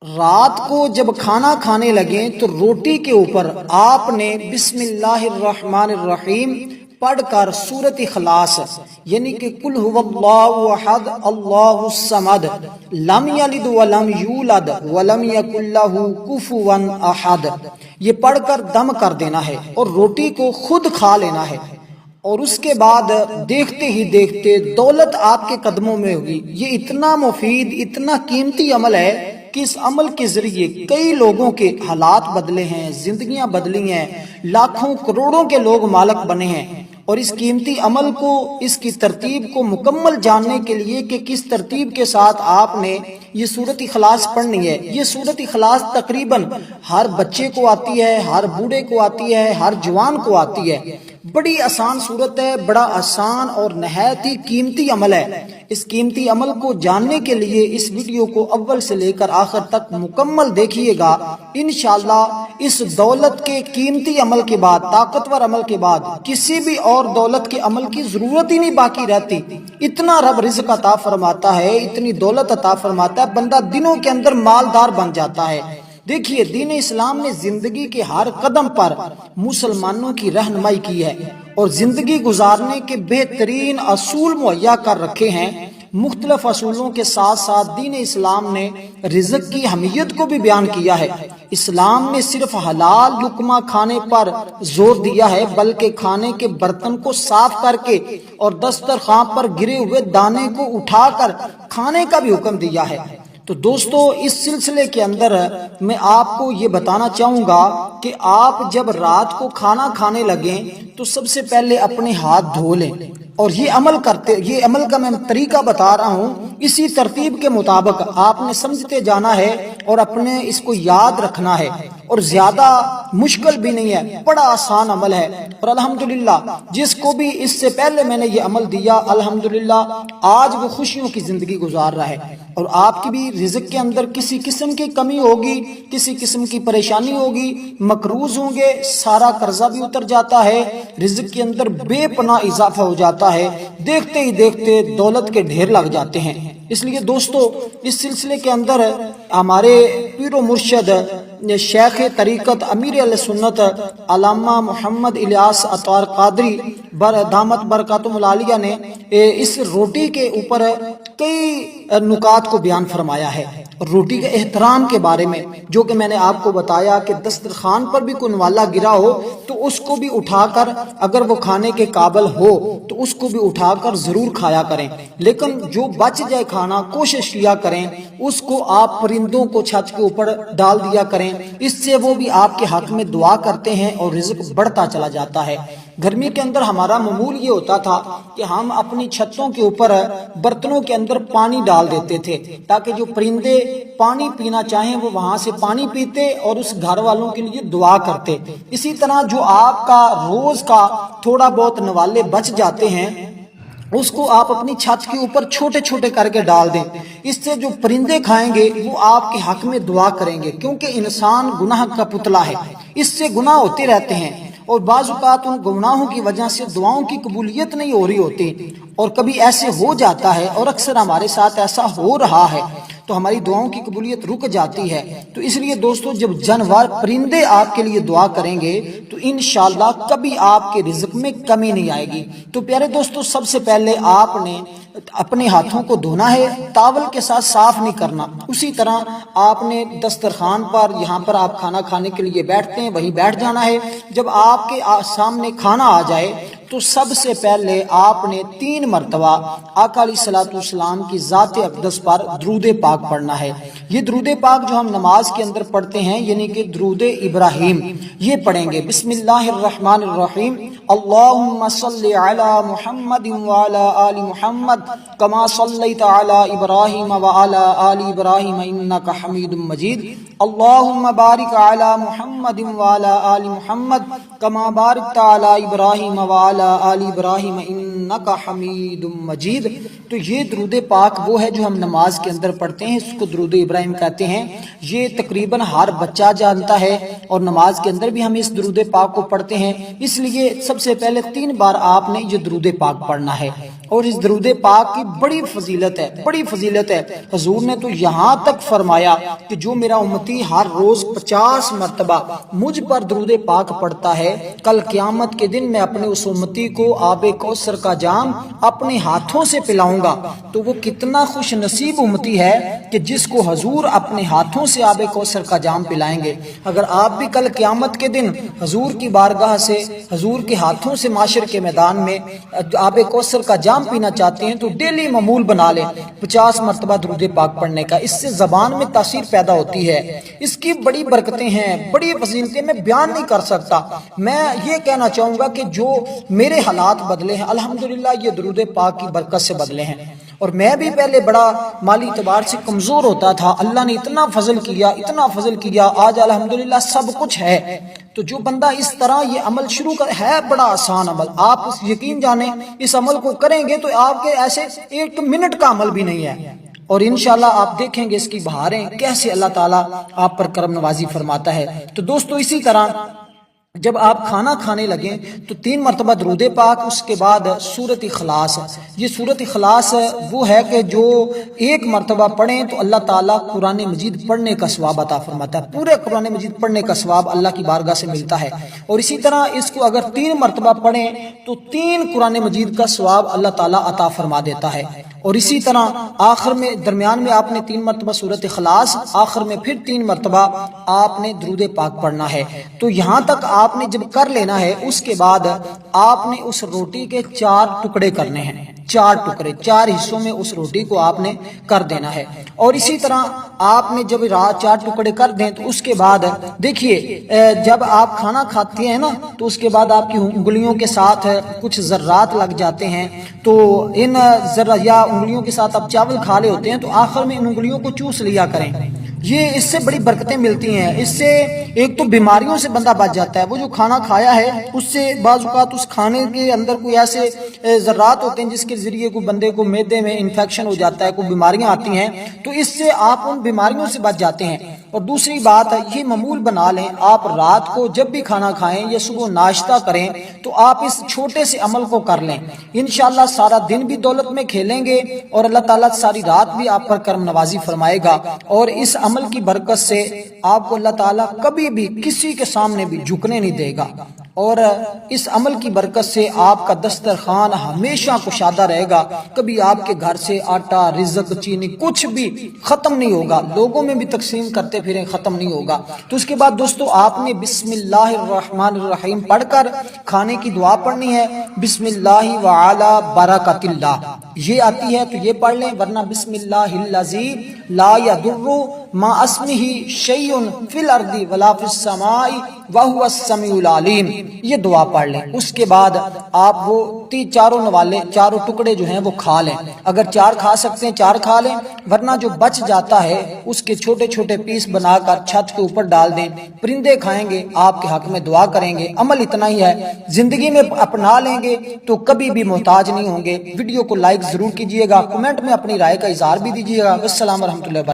رات کو جب کھانا کھانے لگیں تو روٹی کے اوپر آپ نے بسم اللہ الرحمن الرحیم پڑھ کر سورۃ اخلاص یعنی کہ قل هو اللہ احد اللہ الصمد لم یلد ولم یولد ولم یکن لہ کفوا احد، یہ پڑھ کر دم کر دینا ہے اور روٹی کو خود کھا لینا ہے، اور اس کے بعد دیکھتے ہی دیکھتے دولت آپ کے قدموں میں ہوگی۔ یہ اتنا مفید، اتنا قیمتی عمل ہے کہ اس عمل کے ذریعے کئی لوگوں کے حالات بدلے ہیں، زندگیاں بدلی ہیں، لاکھوں کروڑوں کے لوگ مالک بنے ہیں۔ اور اس قیمتی عمل کو، اس کی ترتیب کو مکمل جاننے کے لیے کہ کس ترتیب کے ساتھ آپ نے یہ سورۃ اخلاص پڑھنی ہے، یہ سورۃ اخلاص تقریباً ہر بچے کو آتی ہے، ہر بوڑھے کو آتی ہے، ہر جوان کو آتی ہے۔ بڑی آسان صورت ہے، بڑا آسان اور نہایت ہی قیمتی عمل ہے۔ اس قیمتی عمل کو جاننے کے لیے اس ویڈیو کو اول سے لے کر آخر تک مکمل دیکھیے گا۔ انشاءاللہ اس دولت کے قیمتی عمل کے بعد، طاقتور عمل کے بعد کسی بھی اور دولت کے عمل کی ضرورت ہی نہیں باقی رہتی۔ اتنا رب رزق عطا فرماتا ہے، اتنی دولت عطا فرماتا ہے، بندہ دنوں کے اندر مالدار بن جاتا ہے۔ دیکھیے، دین اسلام نے زندگی کے ہر قدم پر مسلمانوں کی رہنمائی کی ہے اور زندگی گزارنے کے بہترین اصول مہیا کر رکھے ہیں۔ مختلف اصولوں کے ساتھ ساتھ دین اسلام نے رزق کی اہمیت کو بھی بیان کیا ہے۔ اسلام نے صرف حلال لقمہ کھانے پر زور دیا ہے، بلکہ کھانے کے برتن کو صاف کر کے اور دسترخوان پر گرے ہوئے دانے کو اٹھا کر کھانے کا بھی حکم دیا ہے۔ تو دوستو، اس سلسلے کے اندر میں آپ کو یہ بتانا چاہوں گا کہ آپ جب رات کو کھانا کھانے لگیں تو سب سے پہلے اپنے ہاتھ دھو لیں، اور یہ عمل کا میں طریقہ بتا رہا ہوں، اسی ترتیب کے مطابق آپ نے سمجھتے جانا ہے اور اپنے اس کو یاد رکھنا ہے، اور زیادہ مشکل بھی نہیں ہے، بڑا آسان عمل ہے۔ اور الحمدللہ جس کو بھی اس سے پہلے میں نے یہ عمل دیا، الحمدللہ آج وہ خوشیوں کی زندگی گزار رہا ہے۔ اور آپ کی بھی رزق کے اندر کسی قسم کی کمی ہوگی، کسی قسم کی پریشانی ہوگی، مقروض ہوں گے، سارا قرضہ بھی اتر جاتا ہے، رزق کے اندر بے پناہ اضافہ ہو جاتا ہے، دیکھتے ہی دیکھتے دولت کے ڈھیر لگ جاتے ہیں۔ اس لیے دوستو، اس سلسلے کے اندر ہمارے پیر و مرشد شیخ طریقت امیر اہل سنت علامہ محمد الیاس اطہار قادری دامت برکاتہم العالیہ نے اس روٹی کے اوپر کئی نکات کو بیان فرمایا ہے، روٹی کے احترام کے بارے میں، جو کہ میں نے آپ کو بتایا کہ دسترخوان پر بھی کوئی نوالا گرا ہو تو اس کو بھی اٹھا کر، اگر وہ کھانے کے قابل ہو تو اس کو بھی اٹھا کر ضرور کھایا کریں، لیکن جو بچ جائے کھانا کوشش کیا کریں اس کو آپ پرندوں کو چھت کے اوپر ڈال دیا کریں، اس سے وہ بھی آپ کے حق میں دعا کرتے ہیں اور رزق بڑھتا چلا جاتا ہے۔ گرمی کے اندر ہمارا معمول یہ ہوتا تھا کہ ہم اپنی چھتوں کے اوپر برتنوں کے اندر پانی ڈال دیتے تھے تاکہ جو پرندے پانی پینا چاہیں وہ وہاں سے پانی پیتے اور اس گھر والوں کے لیے دعا کرتے۔ اسی طرح جو آپ کا روز کا تھوڑا بہت نوالے بچ جاتے ہیں اس کو آپ اپنی چھت کے اوپر چھوٹے چھوٹے کر کے ڈال دیں، اس سے جو پرندے کھائیں گے وہ آپ کے حق میں دعا کریں گے، کیونکہ انسان گناہ کا پتلا ہے، اس سے گناہ ہوتے رہتے ہیں، اور بعض اوقات ان گناہوں کی وجہ سے دعاؤں کی قبولیت نہیں ہو رہی ہوتی، اور کبھی ایسے ہو جاتا ہے اور اکثر ہمارے ساتھ ایسا ہو رہا ہے تو ہماری دعاؤں کی قبولیت رک جاتی ہے۔ تو اس لیے دوستو، جب جانور پرندے آپ کے لیے دعا کریں گے تو انشاءاللہ کبھی آپ کے رزق میں کمی نہیں آئے گی۔ تو پیارے دوستو، سب سے پہلے آپ نے اپنے ہاتھوں کو دھونا ہے، ٹاول کے ساتھ صاف نہیں کرنا۔ اسی طرح آپ نے دسترخوان پر، یہاں پر آپ کھانا کھانے کے لیے بیٹھتے ہیں وہیں بیٹھ جانا ہے۔ جب آپ کے سامنے کھانا آ جائے تو سب سے پہلے آپ نے 3 مرتبہ آقا علیہ الصلوۃ والسلام کی ذات اقدس پر درود پاک پڑھنا ہے۔ یہ درود پاک جو ہم نماز کے اندر پڑھتے ہیں یعنی کہ درود ابراہیم، یہ پڑھیں گے۔ بسم اللہ الرحمن الرحیم، اللہم صلی علی محمد وعلی آل محمد کما صلیت علی ابراہیم وعلی آل ابراہیم انک حمید مجید، اللہم بارک علی محمد وعلی آل محمد کما بارکت علی ابراہیم وعلی آل ابراہیم انک حمید مجید۔ تو یہ درود پاک وہ ہے جو ہم نماز کے اندر پڑھتے ہیں، اس کو درود ابراہیم کہتے ہیں۔ یہ تقریباً ہر بچہ جانتا ہے اور نماز کے اندر بھی ہم اس درود پاک کو پڑھتے ہیں، اس لیے سب سے پہلے 3 بار آپ نے یہ درود پاک پڑھنا ہے۔ اور اس درود پاک کی بڑی فضیلت ہے، بڑی فضیلت ہے۔ حضور نے تو یہاں تک فرمایا کہ جو میرا امتی ہر روز 50 مرتبہ مجھ پر درود پاک پڑھتا ہے، کل قیامت کے دن میں اپنے اس امتی کو آب کوثر کا جام اپنے ہاتھوں سے پلاؤں گا۔ تو وہ کتنا خوش نصیب امتی ہے کہ جس کو حضور اپنے ہاتھوں سے آب کوثر کا جام پلائیں گے۔ اگر آپ بھی کل قیامت کے دن حضور کی بارگاہ سے، حضور کے ہاتھوں سے معاشر کے میدان میں آب کوثر کا جام پینا چاہتے ہیں تو ڈیلی معمول بنا لیں 50 مرتبہ درود پاک پڑھنے کا۔ اس سے زبان میں تاثیر پیدا ہوتی ہے، اس کی بڑی برکتیں ہیں، بڑی فضیلتیں میں بیان نہیں کر سکتا۔ میں یہ کہنا چاہوں گا کہ جو میرے حالات بدلے ہیں الحمدللہ یہ درود پاک کی برکت سے بدلے ہیں۔ اور میں بھی پہلے بڑا مالی اعتبار سے کمزور ہوتا تھا، اللہ نے اتنا فضل کیا، اتنا فضل کیا، آج الحمدللہ سب کچھ ہے۔ تو جو بندہ اس طرح یہ عمل شروع کر ہے بڑا آسان عمل، آپ یقین جانیں اس عمل کو کریں گے تو آپ کے ایسے 1 منٹ کا عمل بھی نہیں ہے، اور انشاءاللہ آپ دیکھیں گے اس کی بہاریں کیسے اللہ تعالیٰ آپ پر کرم نوازی فرماتا ہے۔ تو دوستو اسی طرح جب آپ کھانا کھانے لگیں تو 3 مرتبہ درود پاک، اس کے بعد سورۃ اخلاص۔ یہ سورۃ اخلاص وہ ہے کہ جو 1 مرتبہ پڑھیں تو اللہ تعالیٰ قرآن مجید پڑھنے کا ثواب عطا فرماتا ہے، پورے قرآن مجید پڑھنے کا ثواب اللہ کی بارگاہ سے ملتا ہے۔ اور اسی طرح اس کو اگر 3 مرتبہ پڑھیں تو 3 قرآن مجید کا ثواب اللہ تعالیٰ عطا فرما دیتا ہے۔ اور اسی طرح آخر میں درمیان میں آپ نے 3 مرتبہ سورۃ اخلاص، آخر میں پھر 3 مرتبہ آپ نے درود پاک پڑھنا ہے۔ تو یہاں تک آپ نے جب کر لینا ہے، اس کے بعد آپ نے اس روٹی کے 4 ٹکڑے کرنے ہیں، 4 ٹکڑے، 4 حصوں میں اس روٹی کو آپ نے کر دینا ہے۔ اور اسی طرح آپ نے جب 4 ٹکڑے کر دیں تو اس کے بعد دیکھیے جب آپ کھانا کھاتے ہیں نا تو اس کے بعد آپ کی انگلیوں کے ساتھ کچھ ذرات لگ جاتے ہیں، تو ان یا انگلیوں کے ساتھ آپ چاول کھا لے ہوتے ہیں تو آخر میں ان انگلیوں کو چوس لیا کریں، یہ اس سے بڑی برکتیں ملتی ہیں۔ اس سے ایک تو بیماریوں سے بندہ بچ جاتا ہے، وہ جو کھانا کھایا ہے اس سے بعض اوقات اس کھانے کے اندر کوئی ایسے ذرات ہوتے ہیں جس کے ذریعے کوئی بندے کو معدے میں انفیکشن ہو جاتا ہے، کوئی بیماریاں آتی ہیں، تو اس سے آپ ان بیماریوں سے بچ جاتے ہیں۔ اور دوسری بات ہے یہ معمول بنا لیں، آپ رات کو جب بھی کھانا کھائیں یا صبح ناشتہ کریں تو آپ اس چھوٹے سے عمل کو کر لیں، انشاءاللہ سارا دن بھی دولت میں کھیلیں گے اور اللہ تعالیٰ ساری رات بھی آپ پر کرم نوازی فرمائے گا۔ اور اس عمل کی برکت سے آپ کو اللہ تعالیٰ کبھی بھی کسی کے سامنے بھی جھکنے نہیں دے گا، اور اس عمل کی برکت سے آپ کا دسترخوان ہمیشہ کشادہ رہے گا، کبھی آپ کے گھر سے آٹا، رزق، چینی کچھ بھی ختم نہیں ہوگا، لوگوں میں بھی تقسیم کرتے پھریں ختم نہیں ہوگا۔ تو اس کے بعد دوستو آپ نے بسم اللہ الرحمن الرحیم پڑھ کر کھانے کی دعا پڑھنی ہے، بسم اللہ وعلی برکت اللہ، یہ آتی ہے تو یہ پڑھ لیں، ورنہ بسم اللہ الذی لا یضر ما اسمہ شیء فی الارض ولا فی السماء وہو السمیع العلیم، یہ دعا پڑھ لیں۔ اس کے بعد آپ وہ چاروں نوالے، چاروں ٹکڑے جو ہیں وہ کھا لیں، اگر 4 کھا سکتے ہیں 4 کھا لیں، ورنہ جو بچ جاتا ہے اس کے چھوٹے چھوٹے پیس بنا کر چھت کے اوپر ڈال دیں، پرندے کھائیں گے، آپ کے حق میں دعا کریں گے۔ عمل اتنا ہی ہے، زندگی میں اپنا لیں گے تو کبھی بھی محتاج نہیں ہوں گے۔ ویڈیو کو لائک ضرور کیجئے گا، کمنٹ میں اپنی رائے کا اظہار بھی دیجئے گا۔ السلام ورحمۃ اللہ۔